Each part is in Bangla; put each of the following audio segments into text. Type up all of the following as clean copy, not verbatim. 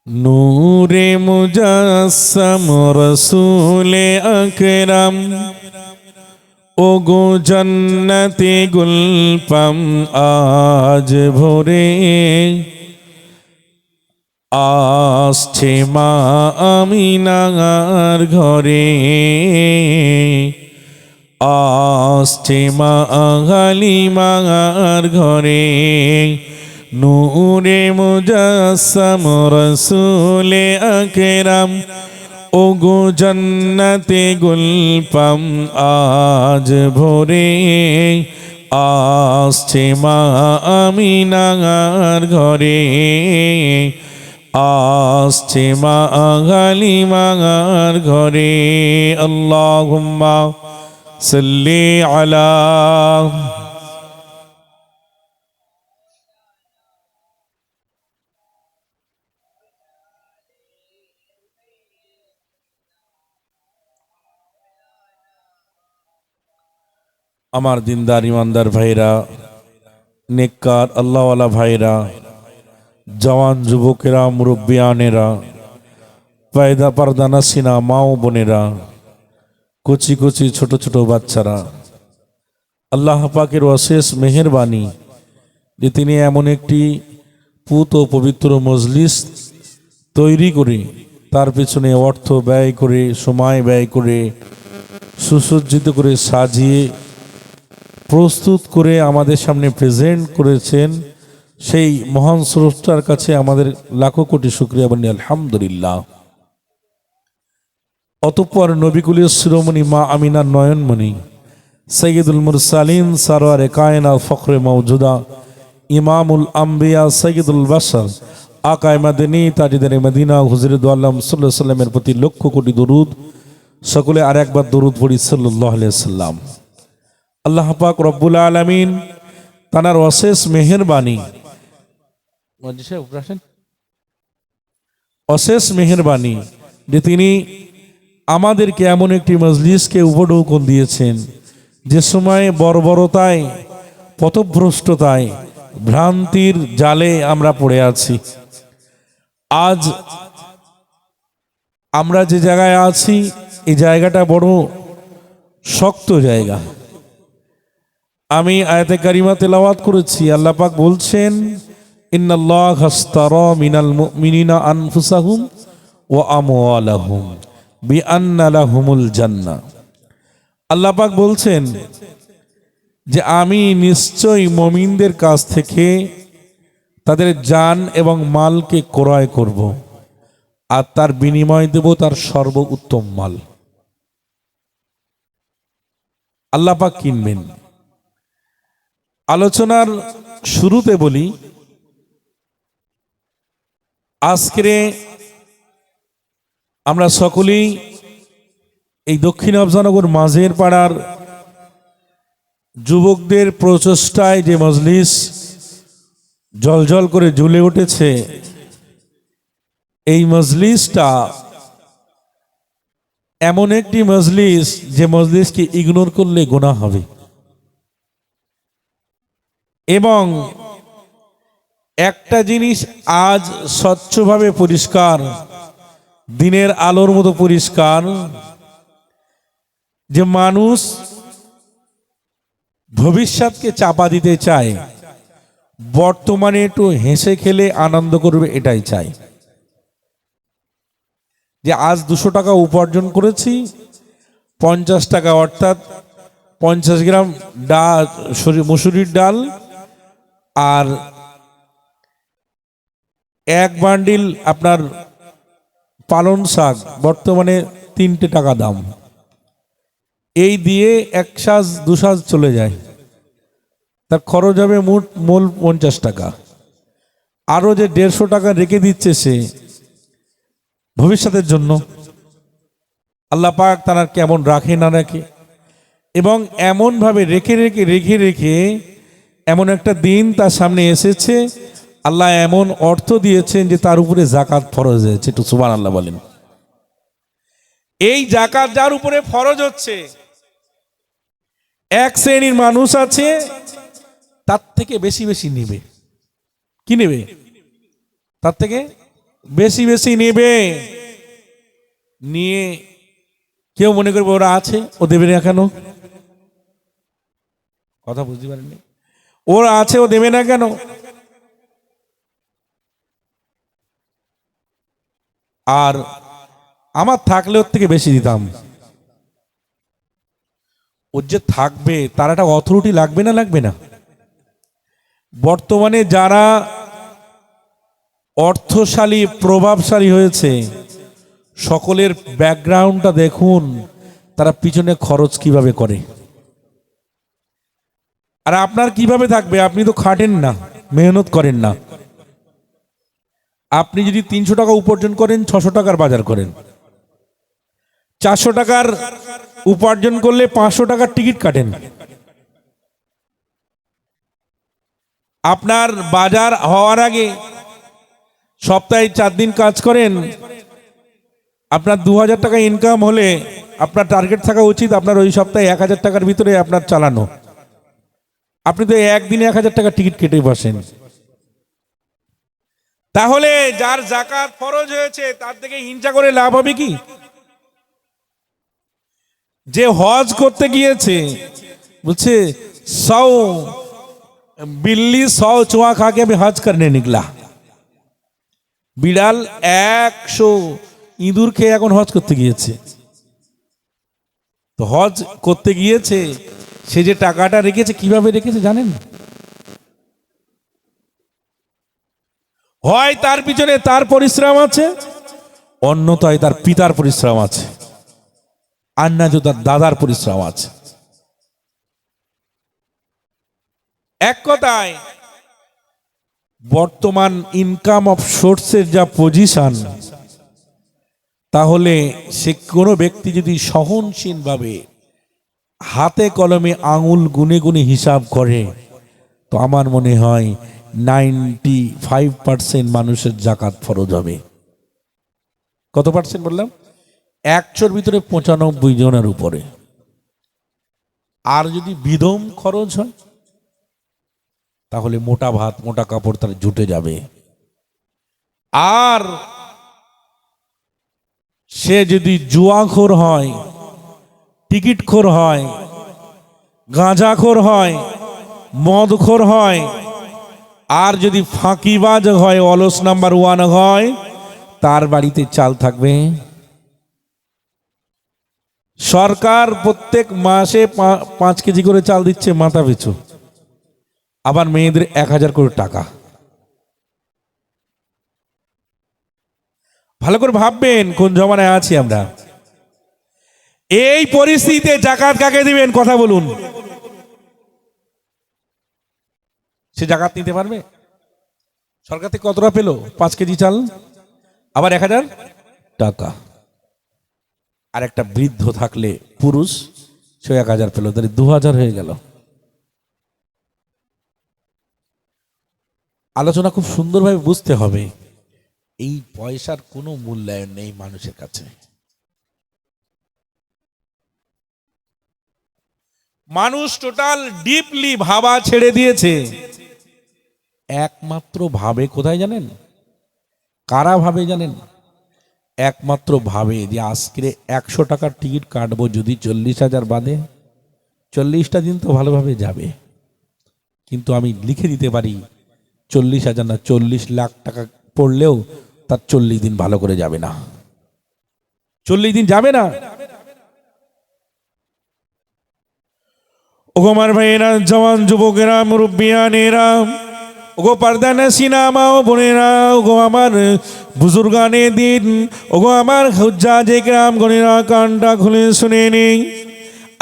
নূরে মুজাসসাম রসূলে আকরাম ওগো জান্নাতে গুলপাম আজ ভোরে আসছে মা আমিনার ঘরে, আসছে মা হালিমার ঘরে। নূরে মুজাসসাম রসূলে আকরাম ওগো জান্নাতে গুলপাম আজ ভোরে আসছে মা আমিনার ঘরে, আসছে মা হালিমার ঘরে। আল্লাহুম্মা সাল্লি আলা। আমার দিনদার ইমানদার ভাইরা, নেককার আল্লাহওয়ালা ভাইরা, জওয়ান যুবকেরা, মুরব্বিয়ানেরা, পায়দা পারদানাসিনা মা ও বোনেরা, কচি কচি ছোট ছোট বাচ্চারা, আল্লাহ পাকের অশেষ মেহেরবানি যে তিনি এমন একটি পুত ও পবিত্র মজলিস তৈরি করে তার পেছনে অর্থ ব্যয় করে, সময় ব্যয় করে, সুসজ্জিত করে, সাজিয়ে প্রস্তুত করে আমাদের সামনে প্রেজেন্ট করেছেন। সেই মহান স্রষ্টার কাছে আমাদের লাখো কোটি শুকরিয়া বলি আলহামদুলিল্লাহ। অতঃপর নবিকুলের শিরোমণি মা আমিনার নয়নমণি সৈয়দুল মুরসালিন সারওয়ারে কায়নাত ফখরে মওজুদা ইমামুল আম্বিয়া সৈয়দুল বাশর আকায়ে মাদানী তাজদারে মদিনা হুজুর দু আলম সাল্লাল্লাহু আলাইহি সাল্লামের প্রতি লক্ষ কোটি দরুদ। সকলে আর একবার দরুদ পড়ি সাল্লাল্লাহু আলাইহি সাল্লাম। আল্লাহ পাক রব্বুল আলামিন তানার অশেষ মেহেরবানি, অশেষ মেহেরবানি যে তিনি আমাদেরকে এমন একটি মজলিসকে উপঢৌকন দিয়েছেন যে সময় বর্বরতায়, পথভ্রষ্টতায়, ভ্রান্তির জালে আমরা পড়ে আছি। আজ আমরা যে জায়গায় আছি এই জায়গাটা বড় শক্ত জায়গা। আমি আয়াতে কারিমা তেলাওয়াত করেছি। আল্লাহ পাক বলছেন, ইন্নাল্লাহা আশতারা মিনাল মুমিনিনা আনফুসাহুম ওয়া আমওয়ালাহুম বিআন্না লাহুমুল জান্নাহ। আল্লাহ পাক বলছেন যে আমি নিশ্চয়ই মুমিনদের কাছ থেকে তাদের জান এবং মালকে ক্রয় করব আর তার বিনিময় দেব তার সর্বোত্তম মাল। আল্লাহ পাক কিনবেন। আলোচনার শুরুতে বলি, আজকে আমরা সকলেই এই দক্ষিণ আফজানগর মাঝের পাড়ার যুবকদের প্রচেষ্টায় যে মজলিস জলজল করে জ্বলে উঠেছে, এই মজলিসটা এমন একটি মজলিস যে মজলিসকে ইগনোর করলে গুনাহ হবে। এবং একটা জিনিস আজ স্বচ্ছভাবে পরিষ্কার, দিনের আলোর মতো পরিষ্কার, যে মানুষ ভবিষ্যৎকে চাপা দিতে চায়, বর্তমানে একটু হেসে খেলে আনন্দ করবে এটাই চাই। যে আজ 200 টাকা উপার্জন করেছি, 50 টাকা অর্থাৎ 50 গ্রাম ডাল, মসুরির ডাল আর 1 বান্ডিল আপনার পালন শাক বর্তমানে 3 টাকা দাম। এই দিয়ে 1 সাজ 2 সাজ চলে যায়, তার খরচ হবে মূল 50 টাকা। আরো যে 150 টাকা রেখে দিচ্ছে সে ভবিষ্যতের জন্য। আল্লাহ পাক তারা কেমন রাখে না রাখে, এবং এমন ভাবে রেখে রেখে রেখে রেখে এমন একটা দিন তার সামনে এসেছে, আল্লাহ এমন অর্থ দিয়েছেন যে তার উপরে যাকাত ফরজ হয়েছে। একটু সুবহানাল্লাহ বলেন। এই যাকাত যার উপরে ফরজ হচ্ছে, এক শ্রেণীর মানুষ আছে তার থেকে বেশি বেশি নেবে। কি নেবে? তার থেকে বেশি বেশি নেবে, নিয়ে কেউ মনে করবে ওরা আছে, ও দেবে না কেন? কথা বুঝতে পারেননি? ওরা আছে, ও দেবে না কেন? আর আমার থাকলে ওর থেকে বেশি দিতাম। ওর যে থাকবে তার একটা অথরিটি লাগবে না? লাগবে না? বর্তমানে যারা অর্থশালী প্রভাবশালী হয়েছে সকলের ব্যাকগ্রাউন্ডটা দেখুন, তারা পিছনে খরচ কিভাবে করে। আর আপনার কিভাবে থাকবে? আপনি তো খাটেন না, মেহনত করেন না। আপনি যদি 300 টাকা উপার্জন করেন, 600 টাকার বাজার করেন। 400 টাকার উপার্জন করলে 500 টাকার টিকিট কাটেন। আপনার বাজার হওয়ার আগে সপ্তাহে 4 দিন কাজ করেন, আপনার 2000 টাকা ইনকাম হলে আপনার টার্গেট থাকা উচিত আপনার ওই সপ্তাহে 1000 টাকার ভিতরে আপনার চালানো। আপনি তো একদিনে 1000 টাকা টিকিট কেটে বসেন। তাহলে যার যাকাত ফরজ হয়েছে তার থেকে হিংসা করে লাভ হবে কি? যে হজ করতে গিয়েছে বলছে 100 बिल्ली 100 चुहा खा के अभी हज करने निकला, বিড়াল 100 ইঁদুর খেয়ে এখন হজ করতে গিয়েছে। তো হজ করতে গিয়েছে, সে যে টাকাটা রেখেছে কিভাবে রেখেছে জানেন? হয় তার পিছনে তার পরিশ্রম আছে, অন্যথায় তার পিতার পরিশ্রম আছে, আর না তো তার দাদার পরিশ্রম আছে। এক কথায় বর্তমান ইনকাম অফ সোর্সের যা পজিশন, তাহলে সে কোনো ব্যক্তি যদি সহনশীলভাবে হাতে কলমে আঙুল গুনে গুনে হিসাব করে, তো আমার মনে হয় 95% মানুষের যাকাত ফরজ হবে। কত পার্সেন্ট বললাম? 100-র ভিতরে 95 জনের উপরে। আর যদি বিধম খরচ হয় তাহলে মোটা ভাত মোটা কাপড় তার জুটে যাবে। আর সে যদি জুয়াখোর হয়, টিকিটখোর হয়, গাঁজাখোর হয়, মদখোর হয়, আর যদি ফাঁকিবাজ হয়, অলস নাম্বার 1 হয়, তার বাড়িতে চাল থাকবে? সরকার প্রত্যেক মাসে 5 কেজি করে চাল দিচ্ছে মাথা পিছু, আবার মেয়েদের 1000 করে টাকা। ভালো করে ভাববেন কোন জমানায় আছি আমরা। এই পরিস্থিতিতে যাকাত কাকে দিবেন? কথা বলুন। সে যাকাত নিতে পারবে? সরকার থেকে কতটা পেল? 5 কেজি চাল, আবার 1000 টাকা। আর একটা বৃদ্ধ থাকলে পুরুষ, সে 1000 পেল, তাহলে 2000 হয়ে গেল। আলোচনা খুব সুন্দরভাবে বুঝতে হবে। এই পয়সার কোনো মূল্যায়ন নেই মানুষের কাছে। মানুষ টোটাল ডিপলি ভাবা ছেড়ে দিয়েছে। একমাত্র ভাবে কোথায় জানেন? কারা ভাবে জানেন? একমাত্র ভাবে যে আজকে 100 টাকার টিকিট কাটবো, যদি 40,000 বাদে 40টা দিন তো ভালোভাবে যাবে। কিন্তু আমি লিখে দিতে পারি 40,000 না 40 লাখ টাকা পড়লেও তার 40 দিন ভালো করে যাবে না, 40 দিন যাবে না। ওগো আমার ভাইয়েরা, জওয়ান যুবকেরা, মুরব্বিয়ানেরা, ওগো পর্দানশীনা মা ও বোনেরা, ওগো আমার বুজুর্গানে দিন, ওগো আমার হুজ্জাজে কিরাম গণেরা, কানটা খুলে শুনে নেই।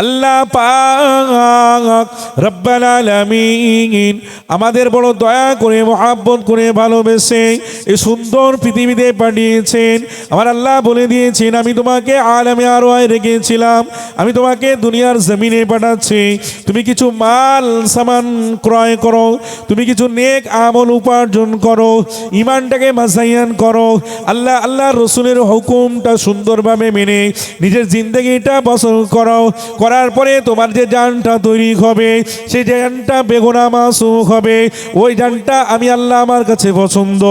আল্লাহ পাক রব্বুল আলামিন আমাদের বড় দয়া করে, মহব্বত করে, ভালোবেসে এই সুন্দর পৃথিবীতে পাঠিয়েছেন। আমার আল্লাহ বলে দিয়েছেন, আমি তোমাকে আলামে আরওয়ায় রেখেছিলাম, আমি তোমাকে দুনিয়ার জমিনে পাঠাচ্ছি। তুমি কিছু মাল সামান ক্রয় করো, তুমি কিছু নেক আমল উপার্জন করো, ইমানটাকে মাসাইয়ান করো, আল্লাহ রসুলের হুকুমটা সুন্দরভাবে মেনে নিজের জিন্দগিটা বসর করো। করার পরে তোমার যে জানটা তৈরি হবে সেই জানটা বেগুনা মাসুম হবে। ওই জানটা আমি আল্লাহ আমার কাছে পছন্দ।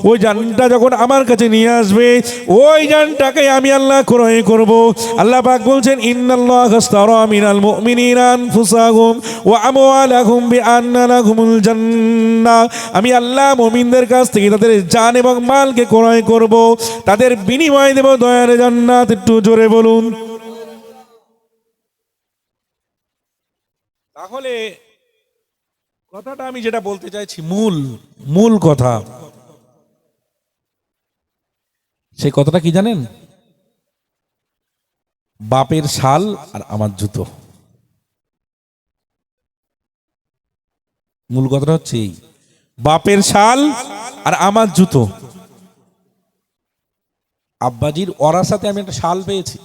ওই জানটা যখন আমার কাছে নিয়ে আসবে ওই জানটাকে আমি আল্লাহ ক্রয় করব। আল্লাহ পাক বলছেন ইন্নাল্লাহা আশতারা মিনাল মুমিনিনা আনফুসাহুম ওয়া আমওয়ালাহুম বিআন্না লাহুমুল জান্নাহ। আমি আল্লাহ মুমিনদের কাছ থেকে তাদের জান এবং মালকে ক্রয় করব, তাদের বিনিময় দেব দয়ার জান্নাত। একটু জোরে বলুন। তাহলে কথাটা আমি যেটা বলতে চাইছি মূল কথা, সেই কথাটা কি জানেন? বাপের শাল আর আমার জুতো। মূল কথাটা হচ্ছে এই, বাপের শাল আর আমার জুতো। আব্বাজির ওরার সাথে আমি একটা শাল পেয়েছি,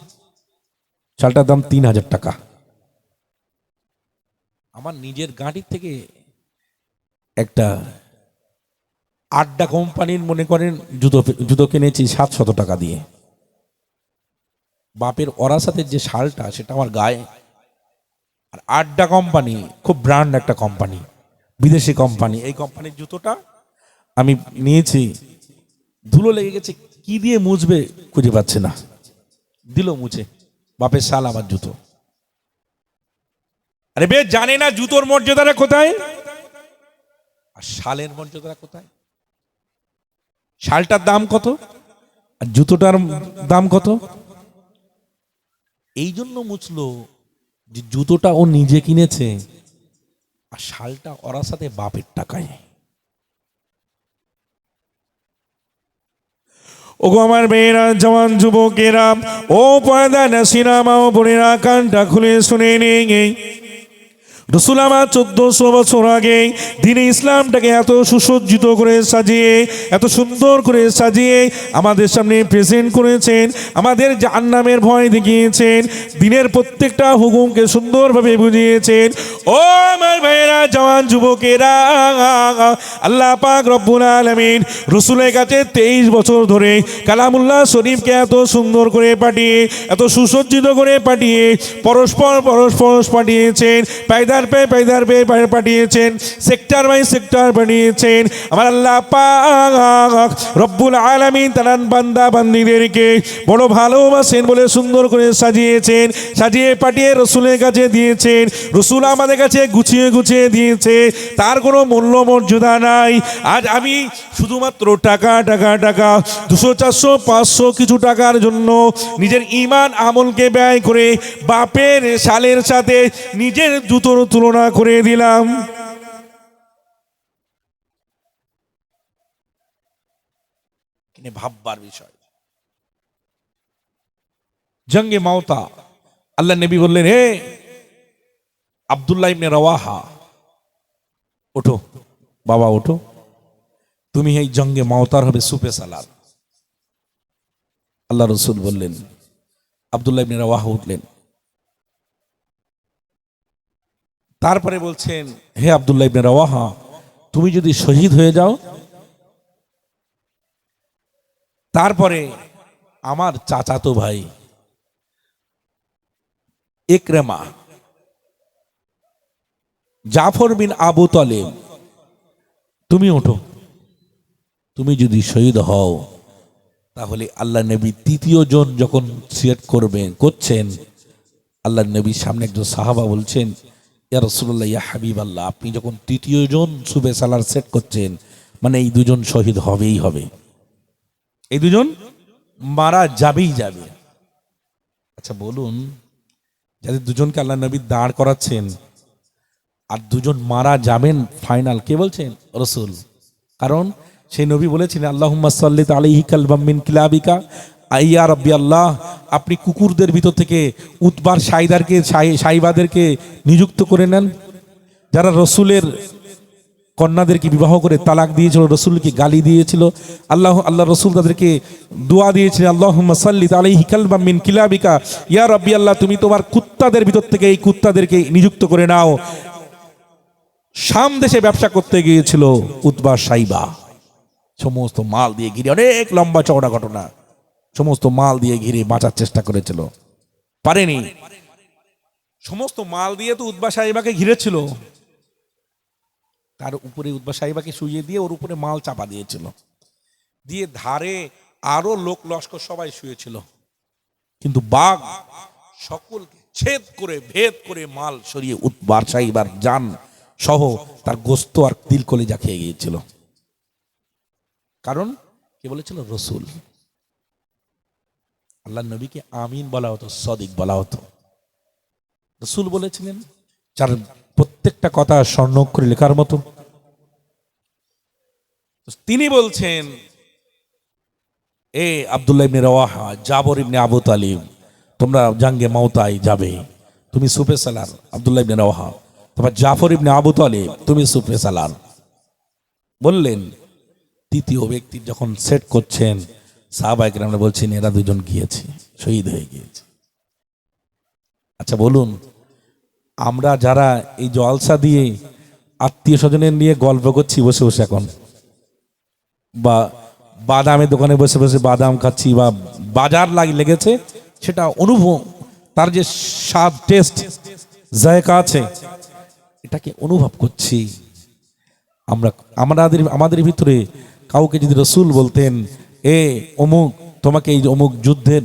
শালটার দাম ৩,০০০ টাকা। আমার নিজের গাড়ির থেকে একটা আড্ডা কোম্পানির মনে করেন জুতো কিনেছি ৭০০ টাকা দিয়ে। বাপের ওরার সাথে যে শালটা সেটা আমার গায়ে। আর আড্ডা কোম্পানি খুব ব্র্যান্ড একটা কোম্পানি, বিদেশি কোম্পানি। এই কোম্পানির জুতোটা আমি নিয়েছি, ধুলো লেগে গেছে, কি দিয়ে মুছবে খুঁজে পাচ্ছে না, দিল মুছে। বাপের শাল আমার জুতো। আরে বে জানে না জুতোর মর্যাদাটা কোথায় আর শালের মর্যাদাটা কোথায়। শালটার দাম কত আর জুতোটার দাম কত। এই জন্য মুছলো যে জুতোটা ও নিজে কিনেছে আর শালটা ওর সাথে বাপের টাকায়। ওগো আমার মেয়েরা, জওয়ান যুবকেরা, ও পয়দা নাসিরা মা ও বোনেরা, কানটা খুলে শুনে নেই। রসুল আমার 1400 বছর আগে দিনে ইসলামটাকে এত সুসজ্জিত করে সাজিয়ে, এত সুন্দর করে সাজিয়ে আমাদের সামনে প্রেজেন্ট করেছেন। আমাদের জাহান্নামের ভয় দেখিয়েছেন, দিনের প্রত্যেকটা হুকুমকে সুন্দরভাবে বুঝিয়েছেন। ও আমার ভাইয়েরা, জওয়ান যুবকেরা, আল্লাহ পাক রব্বুল আলামিন রসুলের কাছে 23 বছর ধরে কালামুল্লাহ শরীফকে এত সুন্দর করে পাঠিয়ে, এত সুসজ্জিত করে পাঠিয়ে পরস্পর পাঠিয়েছেন, পায়দার পে পাঠিয়েছেন, সেক্টর বাই সেক্টর পাঠিয়েছেন। আমার আল্লাহ পাক রব্বুল আলামিন তার বান্দা বান্দীদেরকে বড় ভালোবাসেন বলে সুন্দর করে সাজিয়েছেন, সাজিয়ে পাঠিয়ে রসুলের কাছে দিয়েছেন। রসুল আমাদের কাছে গুছিয়ে দিয়েছে, তার কোনো মূল্য মর্যাদা নাই। আজ আমি শুধুমাত্র টাকা 200 400 500 কিছু টাকার জন্য নিজের ঈমান আমলকে ব্যয় করে বাপের শালের সাথে নিজের জুতোর তুলনা করে দিলাম। ভাববার বিষয়। জঙ্গে মাওতা আল্লাহ নবী বললেন, হে আব্দুল্লাহ ইবনে রাওয়াহা, ওঠো বাবা, ওঠো, তুমি এই জঙ্গে মাওতার হবে সুপে সালার। আল্লাহ রসুল বললেন, আব্দুল্লাহ ইবনে রাওয়াহা উঠলেন। তারপরে বলছেন, হে আব্দুল্লাহ ইবনে রাওয়াহা, তুমি যদি শহীদ হয়ে যাও, তারপরে আমার চাচাতো ভাই ইকরামা, জাফর বিন আবু তালেব, তুমি ওঠো, তুমি যদি শহীদ হও তাহলে আল্লাহ নবী তৃতীয় জন যখন সিলেক্ট করছেন, আল্লাহ নবীর সামনে একজন সাহাবা বলছেন, ইয়া রাসূলুল্লাহ, ইয়া হাবিবাল্লাহ, আপনি যখন তৃতীয় জন সুবে সালার সেট করছেন, মানে এই দুজন শহীদ হবেই হবে, এই দুজন মারা যাবেই যাবে। আচ্ছা বলুন, যাদের দুজনকে আল্লাহ নবী দাঁড় করাচ্ছেন আর দুজন মারা যাবেন ফাইনাল, কে বলছেন? রসুল। কারণ সেই নবী বলেছেন, আল্লাহুম্মা সাল্লি আলাইহি কালবাম মিন কিলাবিকা, আইয়া রাব্বি আল্লাহ, আপনি কুকুরদের ভিতর থেকে উতবার সাইবাদেরকে নিযুক্ত করে নেন, যারা রসুলের কন্যাদেরকে বিবাহ করে তালাক দিয়েছিল, রসুলকে গালি দিয়েছিল। আল্লাহ রসুল তাদেরকে দোয়া দিয়েছিলেন, আল্লাহুম্মা সাল্লি আলাইহি কালবাম মিন কিলাবিকা, ইয়া রাব্বি আল্লাহ, তুমি তোমার কুত্তাদের ভিতর থেকে এই কুত্তাদেরকে নিযুক্ত করে নাও। শাম দেশে ব্যবসা করতে গিয়েছিল উতবা সাইবা, সমস্ত মাল দিয়ে ঘিরে, অনেক লম্বা চওড়া ঘটনা, সমস্ত মাল দিয়ে ঘিরে বাঁচার চেষ্টা করেছিল, পারেনি। সমস্ত মাল দিয়ে তো উতবা সাহিবাকে ঘিরেছিল, তার উপরে উতবা সাহিবাকে শুইয়ে দিয়ে ওর উপরে মাল চাপা দিয়েছিল, দিয়ে ধারে আরো লোক লস্কর সবাই শুয়েছিল। কিন্তু বাঘ সকলকে ছেদ করে ভেদ করে মাল সরিয়ে উতবার সাহিবার জান সহ তার গোস্ত আর তিল কলিজা খেয়ে গিয়েছিল। কারণ কে বলেছিল? রসুল। আল্লাহ নবীকে আমিন বলা হতো, সদিক বলা হতো। রসুল বলেছিলেন, যার প্রত্যেকটা কথা স্বর্ণ করে লেখার মতো। তিনি বলছেন, এ আব্দুল্লাহ ইবনে রওয়াহা, জাবর ইবনে আবু তালিব, তোমরা জাঙ্গে মাউতায় যাবে, তুমি সুফে সালার। আব্দুল্লাহ ইবনে রওয়াহা, তারপর জাফর ইবনে আবু তালিব, তুমি সুফে সালার। বললেন, তৃতীয় ব্যক্তি যখন সেট করছেন, সাহাবায়ে কেরামরা বলছেন এরা দুজন গিয়েছে, শহীদ হয়ে গিয়েছে। আচ্ছা বলুন, আমরা যারা এই জলসা দিয়ে আত্মীয় স্বজনের নিয়ে গল্প করছি বসে বসে এখন, বা বাদামের দোকানে বসে বসে বাদাম খাচ্ছি, বা বাজার লেগেছে, সেটা অনুভব, তার যে স্বাদ, টেস্ট, জায়গা আছে, এটাকে অনুভব করছি। আমাদের ভিতরে কাউকে যদি রসুল বলতেন, এ অমুক, তোমাকে এই অমুক যুদ্ধের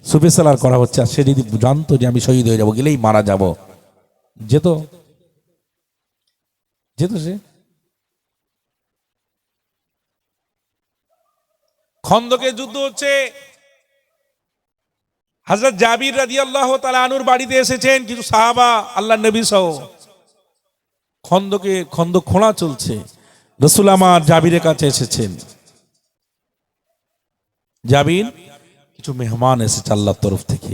সুপেশালার করা হচ্ছে, আর সে যদি জানতো যে আমি শহীদ হয়ে যাব, গেলেই মারা যাব, যেত যেত সে। খন্দকের যুদ্ধ হচ্ছে, হযরত জাবির রাদিয়াল্লাহু তাআলা আনহুর বাড়িতে এসেছেন কিছু সাহাবা, আল্লাহর নবী সহ। খন্দক খোঁড়া চলছে, রাসূল আমার জাবিরের কাছে এসেছেন। জাবির, কিছু মেহমান এসেছে আল্লাহর তরফ থেকে,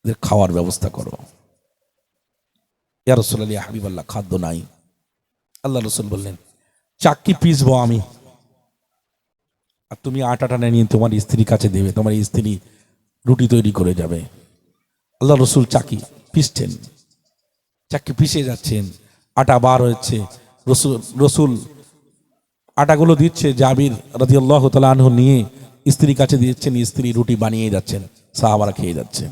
এদের খাওয়ার ব্যবস্থা করো। ইয়া রাসূলুল্লাহ, ইয়া হাবিবাল্লাহ, খাদ্য নাই। আল্লাহ রাসূল বললেন, চাক্কি পিসবো আমি, আর তুমি আটাটা নিয়ে তোমার স্ত্রীর কাছে দেবে, তোমার স্ত্রী রুটি তৈরি করে যাবে। আল্লাহ রসুল চাকি পিসছেন, চাকি পিষে যাচ্ছেন, আটা বার হচ্ছে, রসুল আটাগুলো দিচ্ছে, জাবির রাদিয়াল্লাহু তাআলা আনহু নিয়ে স্ত্রীর কাছে দিচ্ছেন, স্ত্রী রুটি বানিয়ে যাচ্ছেন, সাহাবারা খেয়ে যাচ্ছেন।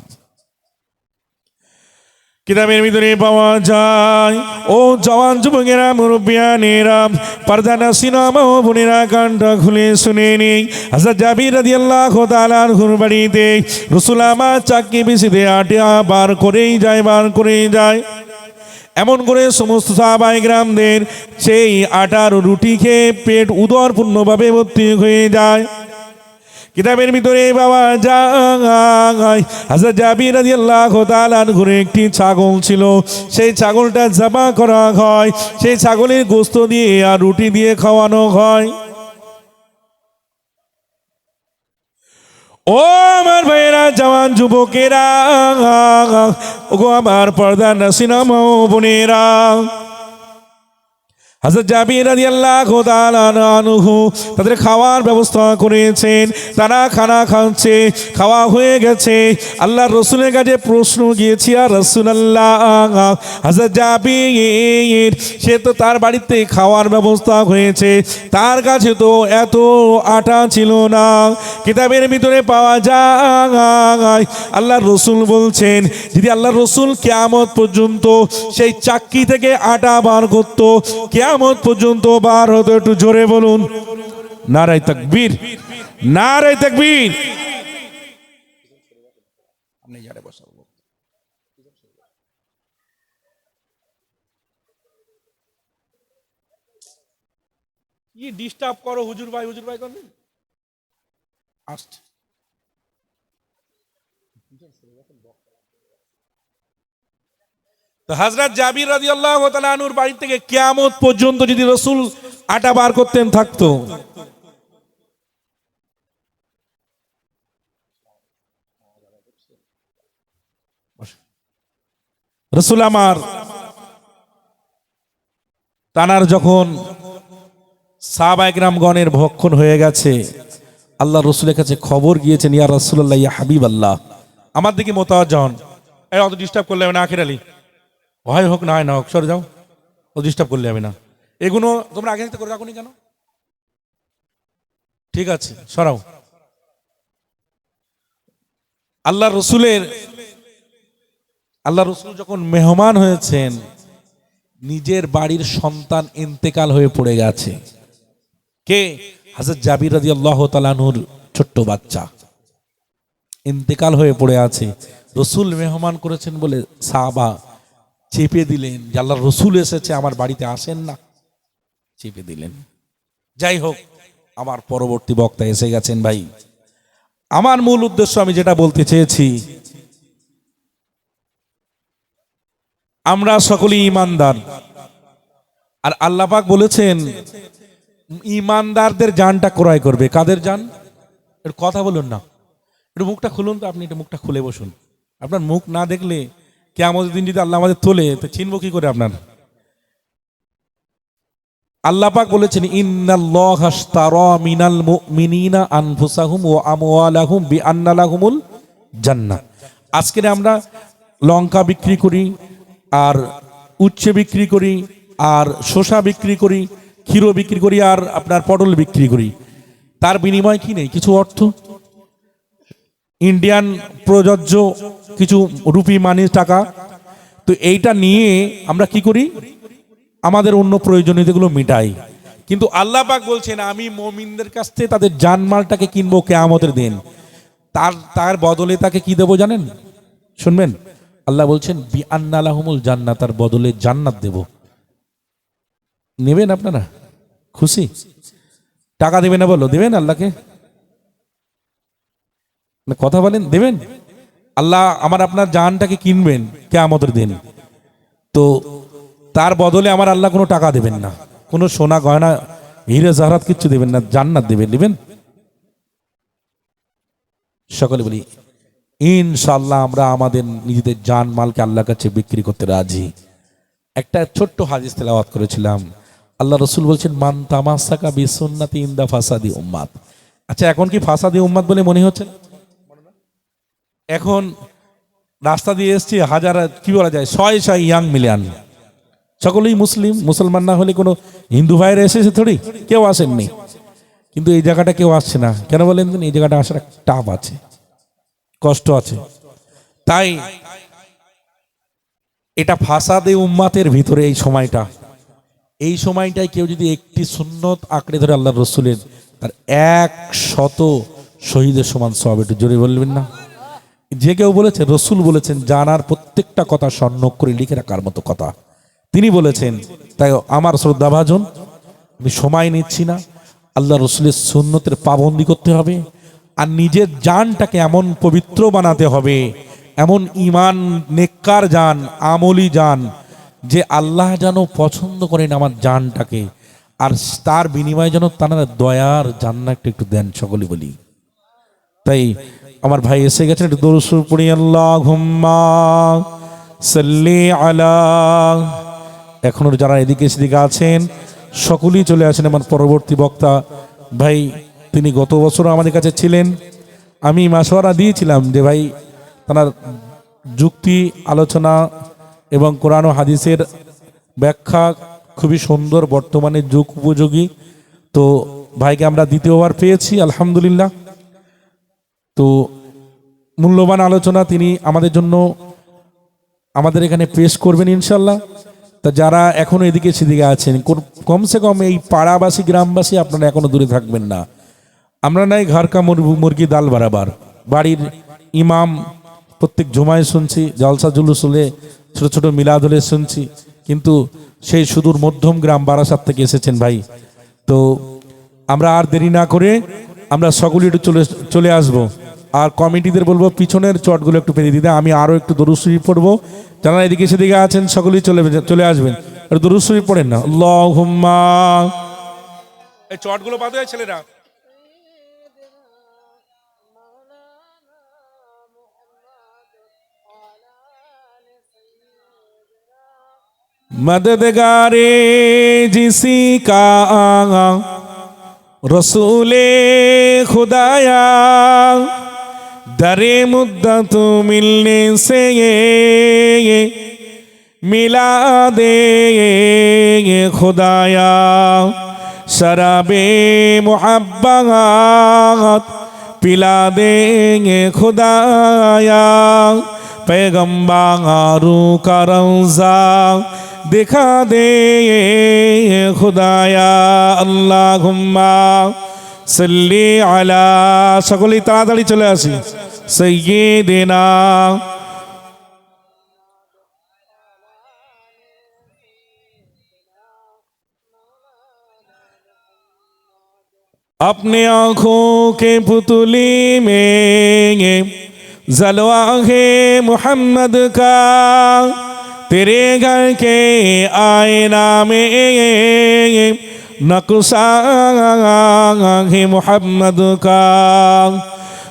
কিতাবের ভিতরে পাওয়া যায়, ও জওয়ান যুবকেরা, মুরব্বিয়ানেরা, পর্দানা সিনেমা ও বোনেরা, কানটা খুলে শুনে নেই। হযরত জাবির রাদিয়াল্লাহু তাআলা আনহুর বাড়িতে রাসূল আমার চাক্কি পিষিতে আটা বার করেই যায়। এমন করে সমস্ত সাহাবায়ে কেরামদের সেই আটার রুটি খেয়ে পেট উদরপূর্ণভাবে ভর্তি হয়ে যায়। কিতাবের ভিতরে পাওয়া যায়, হযরত জাবির রাদিয়াল্লাহু তাআলা আনহুর একটি ছাগল ছিল, সেই ছাগলটা জবাই করা হয়, সেই ছাগলের গোশত দিয়ে আর রুটি দিয়ে খাওয়ানো হয়। ও আমার ভাইয়েরা, জওয়ান যুবকেরা, ওগো আমার পর্দার নসিনা মা বোনেরা, হযরত জাবির রাদিয়াল্লাহু তাআলা আনহু তাদের খাওয়ার ব্যবস্থা করেছেন। তারা খানা খাচ্ছে, খাওয়া হয়ে গেছে। আল্লাহর রাসূলের কাছে প্রশ্ন গিয়েছে, ইয়া রাসূলুল্লাহ, হযরত জাবির, সে তো তার বাড়িতে খাওয়ার ব্যবস্থা হয়েছে, তার কাছে তো এত আটা ছিল না। কিতাবের ভিতরে পাওয়া যায়, আল্লাহর রাসূল বলছেন, যদি আল্লাহর রাসূল কিয়ামত পর্যন্ত সেই চাক্কি থেকে আটা বার করত, কিয়ামত পর্যন্ত বার হতো। একটু জোরে বলুন নারায়ে তাকবীর, নারায়ে তাকবীর। আপনি যারে বসাবো, কি ডিস্টার্ব করো, হুজুর ভাই করবেন আসছে। তো হযরত জাবির রাদিয়াল্লাহু তাআলা আনহুর বাড়ি থেকে কিয়ামত পর্যন্ত যদি রাসূল আটা বার করতেন থাকতো, রাসূল আমার তানার যখন সাহাবায়ে কেরামগণের ভক্ষণ হয়ে গেছে, আল্লাহ রসুলের কাছে খবর গিয়েছেন, ইয়া রাসূলুল্লাহ, ইয়া হাবিবাল্লাহ, আমার দিকে মোতাওয়াজ্জা হন। এই অত ডিস্টার্ব করলে হবে না, আখির আলী, হয় হোক না হয় না হোক, সরে যাও, ও ডিস্টার্ব করলে হবে না। এগুলো তোমরা আগে থেকে করে রাখোনি কেন? ঠিক আছে, সরাও। আল্লাহ রসুলের আল্লাহ রসুল যখন মেহমান হয়েছেন, নিজের বাড়ির সন্তান ইন্তেকাল হয়ে পড়ে গেছে। কে? হযরত জাবির রাদিয়াল্লাহু তাআলা আনহুর ছোট্ট বাচ্চা ইন্তেকাল হয়ে পড়ে আছে। রসুল মেহমান করেছেন বলে সাহাবা চেপে দিলেন যে আল্লাহর রসুল এসেছে, আমার বাড়িতে আসেন না, চেপে দিলেন। যাই হোক, আমার পরবর্তী বক্তা এসে গেছেন। ভাই, আমার মূল উদ্দেশ্য আমি যেটা বলতে চেয়েছি, আমরা সকলেই ঈমানদার, আর আল্লাহ পাক বলেছেন ঈমানদারদের জানটা ক্রয় করবে। কাদের জান? একটু কথা বলুন না, একটু মুখটা খুলুন তো। আপনি একটু মুখটা খুলে বসুন। আপনার মুখ না দেখলে কিয়ামতের দিন যদি আল্লাহ আমাদের তোলে, তো চিনব কি করে আপনার? আল্লাহ পাক বলেছেন ইন্নাল্লাহা আশতারা মিনাল মুমিনিনা আনফুসাহুম ওয়া আমওয়ালাহুম বিআন্না লাহুমুল জান্নাহ। আজকে আমরা লঙ্কা বিক্রি করি, আর উচ্ছে বিক্রি করি, আর শসা বিক্রি করি, ক্ষীর বিক্রি করি, আর আপনার পটল বিক্রি করি। তার বিনিময় কি নেই? কিছু অর্থ, ইন্ডিয়ান প্রযোজ্য কিছু রুপি মানি, টাকা। তো এইটা নিয়ে আমরা কি করি? আমাদের অন্য প্রয়োজনীয়তাগুলো মিটাই। কিন্তু আল্লাহ পাক বলছেন আমি মুমিনদের কাছ থেকে তাদের জানমালটাকে কিনবো কিয়ামতের দিন। তার বদলে তাকে কি দেবো জানেন? শুনবেন, আল্লাহ বলছেন বিআন্না লাহুমুল জান্নাত, তার বদলে জান্নাত দেব। নেবেন আপনারা? খুশি? টাকা দেবেন না? বলো, দেবেন আল্লাহকে? কথা বলেন, দেবেন? আল্লাহ আমার আপনার জানটাকে কিনবেন কিয়ামতের দিন, তো তার বদলে আমার আল্লাহ কোনো টাকা দেবেন না, কোনো সোনা গয়না হিরে জাহরাত কিচ্ছু দেবেন না, জান্নাত দেবেন। নেবেন? সকলে বলি ইনশাআল্লাহ আমরা আমাদের নিজেদের জান মালকে আল্লাহর কাছে বিক্রি করতে রাজি। একটা ছোট্ট হাদিস তেলাওয়াত করেছিলাম। আল্লাহ রসুল বলছেন মান তামাসাকা বিসুন্নতি ইনদা ফাসাদি উম্মাত। আচ্ছা, এখন কি ফাসাদি উম্মাত বলে মনে হচ্ছে? এখন রাস্তা দিয়ে এসছি, হাজার কি বলা যায়, 100 ইয়াং মিলিয়ন, সকলেই মুসলিম। মুসলমান না হলে কোনো হিন্দু ভাইরা এসেছে? থোড়ি, কেউ আসেননি। কিন্তু এই জায়গাটা কেউ আসছে না কেন বলেন? এই জায়গাটা আসার টাপ আছে, কষ্ট আছে। তাই এটা ফাসাদে উম্মাতের ভিতরে এই সময়টাই কেউ যদি একটি সুন্নত আঁকড়ে ধরে আল্লাহ রসুলের, তার 100 শহীদের সমান সওয়াব। একটু জোরে বলবেন না? যে কেউ বলেছে, রসুল বলেছেন জানার প্রত্যেকটা কথা স্বর্ণ করে লিখে রাখার মতো কথা তিনি বলেছেন। তাই আমার শ্রদ্ধাভাজন, আমি সময় নিচ্ছি না, আল্লাহ রসুলের সুন্নতের পাবন্দি করতে হবে, আর নিজের জানটাকে এমন পবিত্র বানাতে হবে, এমন ঈমান নেককার জান, আমলি জান, যে আল্লাহ যেন পছন্দ করেন আমার জানটাকে, আর তার বিনিময়ে যেন তারা দয়ার জান্নাতটা একটু দেন। সকলে বলি। তাই আমার ভাই এসে গেছেন, একটু দরুদ শরীফ পড়ি। আল্লাহুম্মা সাল্লি আলা। এখনো যারা এদিকে সেদিকে আছেন সকলেই চলে আসেন। আমার পরবর্তী বক্তা ভাই, তিনি গত বছর আমাদের কাছে ছিলেন। আমি মাশওয়ারা দিয়েছিলাম যে ভাই তার যুক্তি আলোচনা এবং কোরআন ও হাদিসের ব্যাখ্যা খুবই সুন্দর, বর্তমানে যুগ উপযোগী। তো ভাইকে আমরা দ্বিতীয়বার পেয়েছি, আলহামদুলিল্লাহ। তো মূল্যবান আলোচনা তিনি আমাদের জন্য আমাদের এখানে পেশ করবেন ইনশাল্লাহ। তা যারা এখনো এদিকে সেদিকে আছেন, কমসে কম এই পাড়াবাসী গ্রামবাসী আপনারা এখনো দূরে থাকবেন না। আমরা নাই ঘরকা মুরগি ডাল বারাবার, বাড়ির ইমাম প্রত্যেক জুমায় শুনছি, জলসা জুলুস হলে, ছোট ছোট মিলাদ হলে শুনছি, কিন্তু সেই সুদূর মধ্যম গ্রাম বারাসাত থেকে এসেছেন ভাই। তো আমরা আর দেরি না করে আমরা সকলে একটু চলে আসবো, আর কমিটিদের বলবো পিছনের চটগুলো একটু পেরিয়ে দিতে। আমি আরো একটু দরুদ শরীফ পড়বো, যারা এদিকে সেদিকে আছেন সকলেই চলে আসবেন। আর দরুদ শরীফ পড়েন না। আল্লাহুম্মা, এই চটগুলো বাদ হয়ে ছেলেরা। मददगारे जिसी का रसूले खुदाया, दरे मुद्दत मिलने से ये मिला दे खुदाया, शराबे मुहब्बत पिला देंगे खुदाया, पैगंबरों का रौज़ा दिखा दे खुदाया अल्लाहुम्मा सल्ली अला सकलेই তাড়াতাড়ি চলে আসি सय्यिदिना अपने आँखों के पुतली में जलवा है मोहम्मद का तेरे घर के आईना में नक्शा है मोहम्मद का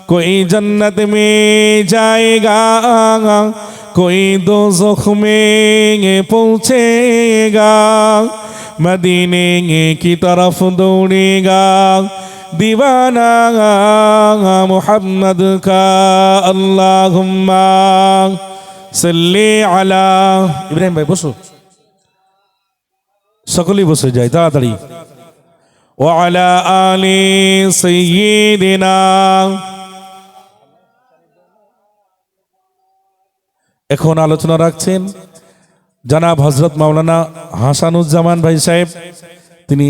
कोई जन्नत में जाएगा कोई दोज़ख में पहुँचेगा मदीने की तरफ दौड़ेगा दीवाना मोहम्मद का अल्लाहुम्मा सल्ली अला इब्राहिम भाई बसो सकली बसो जाए ताड़ाताड़ी व अला आली सय्यिदिना এখন আলোচনা রাখছেন জনাব হযরত মাওলানা হাসানুজ্জামান ভাই সাহেব তিনি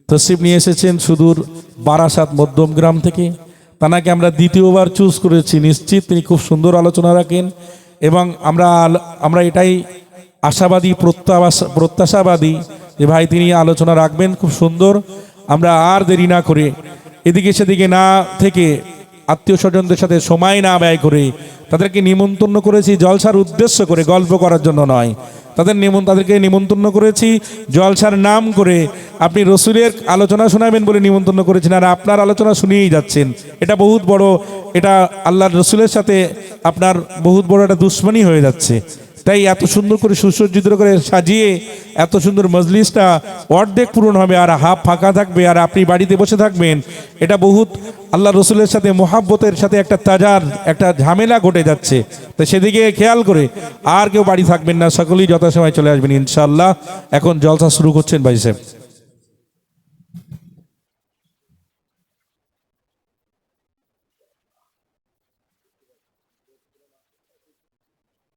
তশরিফ নিয়ে এসেছেন সুদূর বারাসাত মধ্যমগ্রাম থেকে তানাকে আমরা দ্বিতীয়বার চুজ করেছি নিশ্চিত তিনি খুব সুন্দর আলোচনা রাখেন এবং আমরা এটাই আশাবাদী প্রত্যাশাবাদী যে ভাই তিনি আলোচনা রাখবেন খুব সুন্দর আমরা আর দেরি না করে এদিকে সেদিকে না থেকে আত্মীয় স্বজনদের সাথে সময় না ব্যয় করে তাদেরকে নিমন্ত্রণ করেছি জলসার উদ্দেশ্য করে গল্প করার জন্য নয় তাদেরকে নিমন্ত্রণ করেছি জলসার নাম করে আপনি রসুলের আলোচনা শোনাবেন বলে নিমন্ত্রণ করেছেন আর আপনার আলোচনা শুনিয়েই যাচ্ছেন এটা বহুত বড় এটা আল্লাহর রসুলের সাথে আপনার বহুত বড় একটা দুশ্মনী হয়ে যাচ্ছে তাই এত সুন্দর করে সুসজ্জিত করে সাজিয়ে এত সুন্দর মজলিসটা অর্ধেক পূরণ হবে আর হাফ ফাঁকা থাকবে আর আপনি বাড়িতে বসে থাকবেন এটা বহুত আল্লাহ রসুলের সাথে মোহাব্বতের সাথে একটা তাজার একটা ঝামেলা ঘটে যাচ্ছে তো সেদিকে খেয়াল করে আর কেউ বাড়ি থাকবেন না সকলেই যথাসময় চলে আসবেন ইনশাআল্লাহ এখন জলসা শুরু করছেন ভাই সাহেব